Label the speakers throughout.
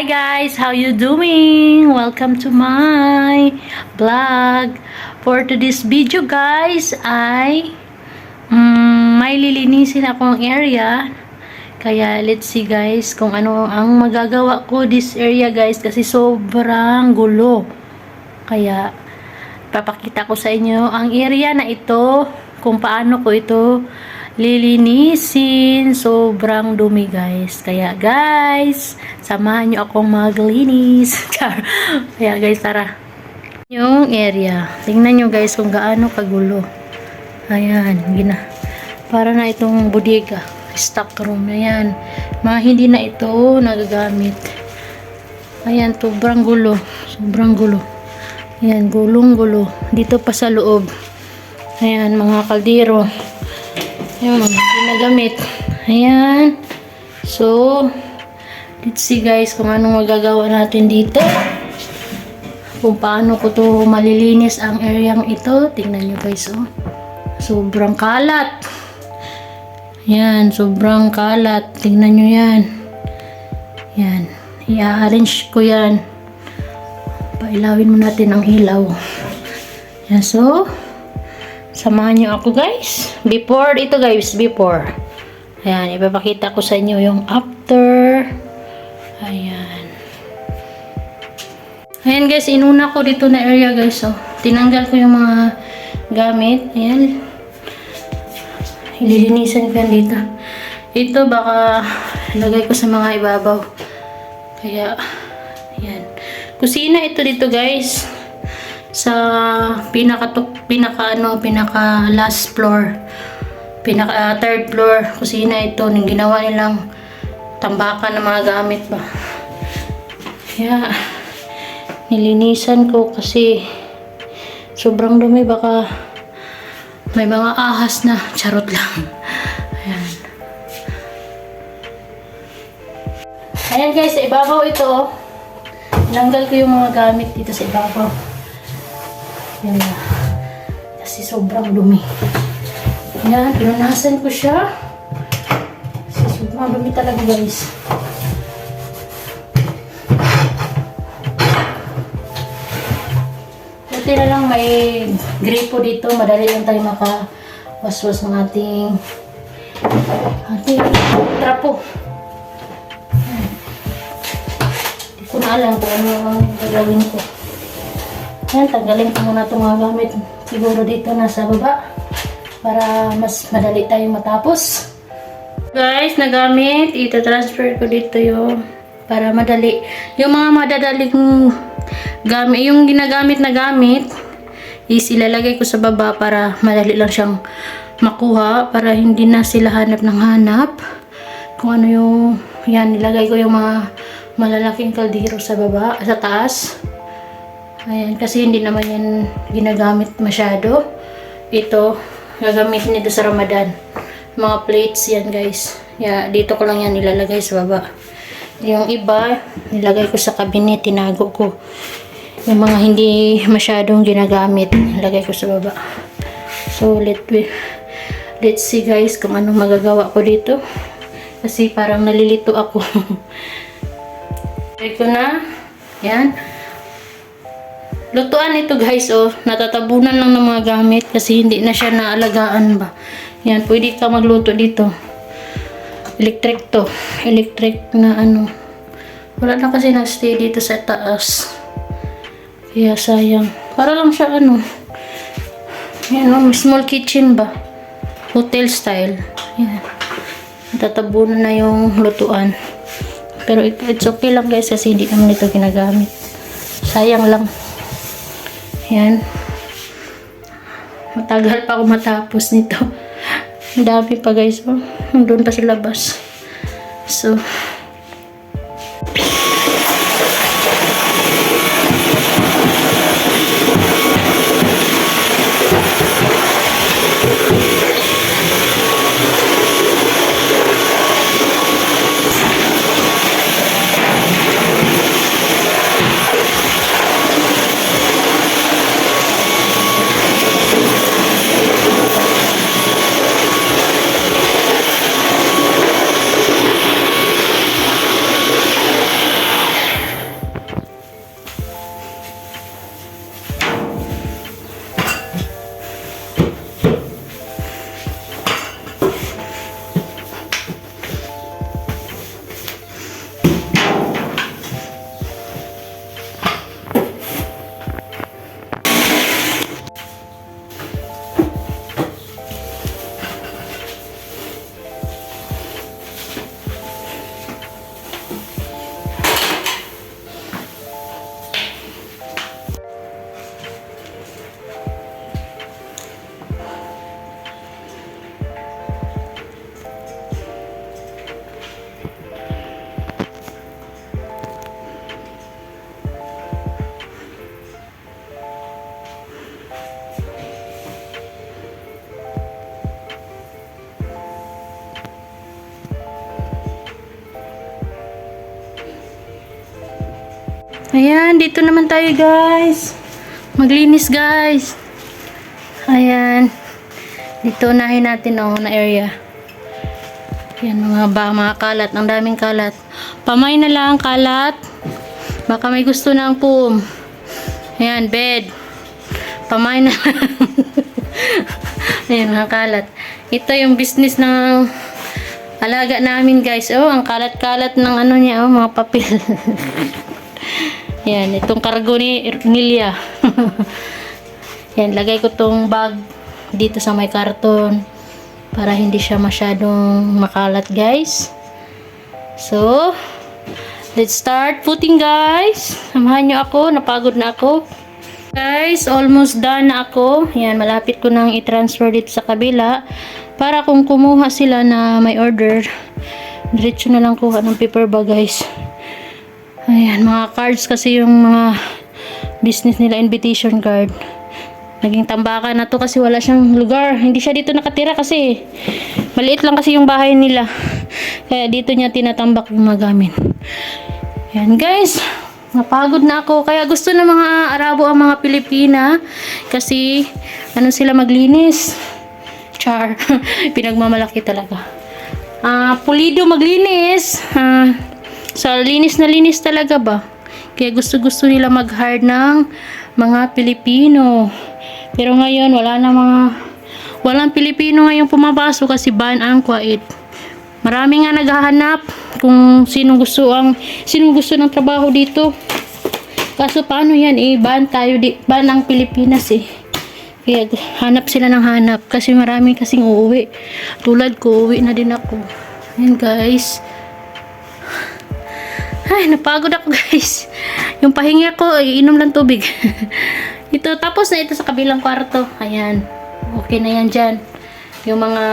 Speaker 1: Hi guys, how you doing? Welcome to my vlog. For today's video guys ay may lilinisin akong area. Kaya let's see guys kung ano ang magagawa ko this area guys kasi sobrang gulo. Kaya papakita ko sa inyo ang area na ito, kung paano ko ito lilinisin. Sobrang dumi guys. Kaya guys, samahan nyo akong maglinis. Kaya guys, tara. Yung area. Tingnan nyo guys kung gaano kagulo. Ayan, para na itong bodega. Stock room. Ayan. Mga hindi na ito nagagamit. Ayan, sobrang gulo. Sobrang gulo. Ayan, gulong-gulo. Dito pa sa loob. Ayan, mga kaldero. Ayan, mga ginagamit. Ayan. So, let's see guys kung anong magagawa natin dito. Kung paano ko to malilinis ang areang ito. Tingnan nyo guys, oh. Sobrang kalat. Ayan, sobrang kalat. Tingnan nyo yan. Ayan. I-arrange ko yan. Pailawin mo natin ang ilaw. Ayan, so, samahan nyo ako guys. Before, ito guys, before. Ayan, ipapakita ko sa inyo yung after. Ayan. Ayan guys, inuna ko dito na area guys. Oh. Tinanggal ko yung mga gamit. Ayan. Ililinisan ko yan dito. Ito baka lagay ko sa mga ibabaw. Kaya, ayan. Kusina ito dito guys. Sa pinaka last floor, third floor, kusina ito, nang ginawa nilang tambakan ng mga gamit ba. Kaya nilinisan ko kasi sobrang dumi, baka may mga ahas na, charot lang. Ayan guys, sa ibabaw ito, tinanggal ko yung mga gamit dito sa ibabaw. Yan na. Kasi sobrang dumi. Yan, pinunasan ko siya. Kasi sobrang dumi talaga guys. Buti na lang may gripo dito. Madali lang tayo makawaswas ng ating trapo. Hindi ko na alam kung ano ang gagawin ko. Yan, tanggalin ko muna itong mga gamit. Siguro dito nasa baba. Para mas madali tayong matapos. Guys, nagamit. Ita-transfer ko dito yung para madali. Yung mga madadaling gamit, yung ginagamit na gamit, is ilalagay ko sa baba para madali lang siyang makuha. Para hindi na sila hanap ng hanap. Kung ano yung, yan, nilagay ko yung mga malalaking kaldero sa baba, sa taas. Ayan, kasi hindi naman yan ginagamit masyado. Ito, gagamitin nito sa Ramadan. Mga plates yan guys. Dito ko lang yan nilalagay sa baba. Yung iba, nilagay ko sa cabinet, tinago ko. Yung mga hindi masyadong ginagamit, nilagay ko sa baba. So, let's see guys kung anong magagawa ko dito. Kasi parang nalilito ako. Ito na. Yan. Lutuan ito guys, oh. Natatabunan lang ng mga gamit kasi hindi na siya naalagaan ba. Yan, pwede ka magluto dito. Electric to. Electric na ano. Wala na kasi nag-stay dito sa taas. Kaya sayang. Para lang siya ano. Yan, oh, small kitchen ba. Hotel style. Yan. Natatabunan na yung lutuan. Pero it's okay lang guys kasi hindi naman ito ginagamit. Sayang lang. Yan. Matagal pa ako matapos nito. Ang dami pa guys. Oh. Doon pa sa labas. So, Ayan, dito naman tayo guys. Maglinis guys. Ayan. Dito unahin natin na area. Yan mga kalat. Ang daming kalat. Pamay na lang kalat. Baka may gusto ng pum. Ayan, bed. Pamay na lang. Ayan, mga kalat. Ito yung business ng alaga namin guys. Oh, ang kalat-kalat ng ano niya. Oh, mga papel. Yan, itong kargo ni Nilia. Yan, lagay ko tong bag dito sa may karton para hindi siya masyadong makalat guys. So, let's start putting guys. Samahan nyo ako, napagod na ako. Guys, almost done na ako. Yan, malapit ko nang i-transfer dito sa kabila. Para kung kumuha sila na may order, diretso na lang kuha ng paper bag guys. Ayan, mga cards kasi yung mga business nila, invitation card. Naging tambakan na to kasi wala siyang lugar. Hindi siya dito nakatira kasi maliit lang kasi yung bahay nila. Kaya dito niya tinatambak yung mga gamit. Ayan guys. Napagod na ako. Kaya gusto ng mga Arabo ang mga Pilipina. Kasi, ano sila maglinis. Char. Pinagmamalaki talaga. Pulido maglinis. Sa linis na linis talaga ba? Kaya gusto nila mag-hire ng mga Pilipino. Pero ngayon, walang Pilipino ngayong pumapasok kasi ban ang Kuwait. Marami nga naghahanap kung sinong gusto ng trabaho dito. Kaso paano yan ban ang Pilipinas Kaya hanap sila ng hanap kasi marami kasing uuwi. Tulad ko, uuwi na din ako. Ayan guys. Ay, napagod ako guys. Yung pahinga ko, inom lang tubig. Ito, tapos na ito sa kabilang kwarto. Ayan. Okay na yan dyan. Yung mga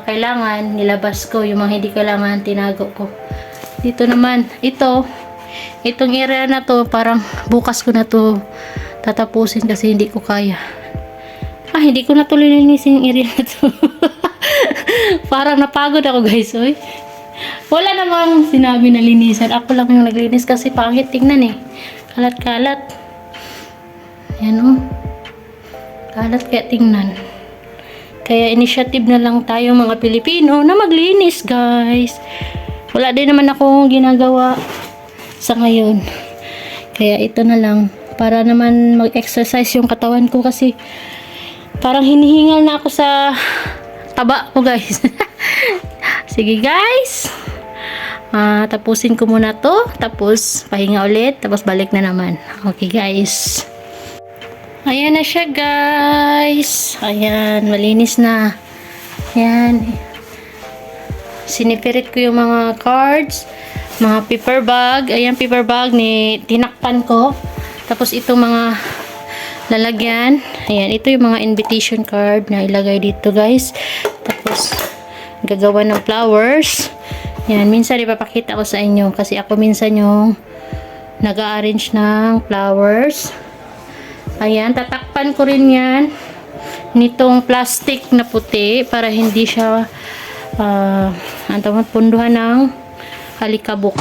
Speaker 1: kailangan, nilabas ko. Yung mga hindi kailangan, tinago ko. Dito naman, itong area na to, parang bukas ko na to tatapusin kasi hindi ko kaya. Hindi ko na tuloy linisin yung area na to. Parang napagod ako guys, oy. Wala namang sinabi na linisan. Ako lang yung naglinis kasi pangit tingnan Kalat-kalat. Yan Kalat kaya tingnan. Kaya initiative na lang tayo mga Pilipino na maglinis guys. Wala din naman akong ginagawa sa ngayon. Kaya ito na lang. Para naman mag-exercise yung katawan ko kasi parang hinihingal na ako sa taba ko guys. Sige guys. Tapusin ko muna to. Tapos pahinga ulit. Tapos balik na naman. Okay guys. Ayan na siya guys. Ayan. Malinis na. Ayan. Sinipirit ko yung mga cards. Mga paper bag. Ayan paper bag tinakpan ko. Tapos itong mga lalagyan. Ayan. Ito yung mga invitation card na ilagay dito guys. Tapos gagawa ng flowers. Yan, minsan ipapakita ko sa inyo kasi ako minsan yung nag-a-arrange ng flowers. Ayan, tatakpan ko rin yan nitong plastic na puti para hindi siya punduhan ng alikabok.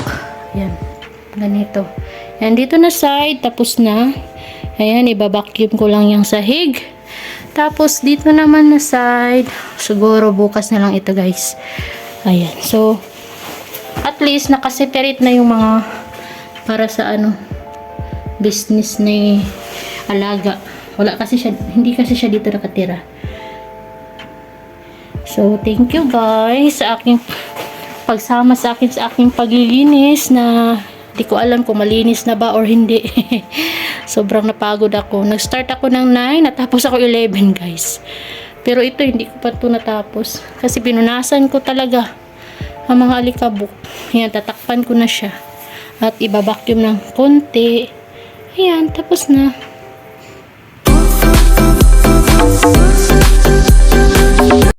Speaker 1: Ayan, ganito. Ayan, dito na side, tapos na. Ayan, ibabacuum ko lang yung sahig. Tapos, dito naman na side, siguro bukas na lang ito guys. Ayan, so, at least, nakaseparate na yung mga para sa business ni alaga. Hindi kasi siya dito nakatira. So, thank you guys sa aking pagsama sa aking paglilinis na di ko alam kung malinis na ba or hindi. Sobrang napagod ako. Nag-start ako ng 9, natapos ako 11 guys. Pero ito, hindi ko pa ito natapos. Kasi pinunasan ko talaga ang mga alikabok. Ayan, tatakpan ko na siya. At ibabacuum ng konti. Ayan, tapos na.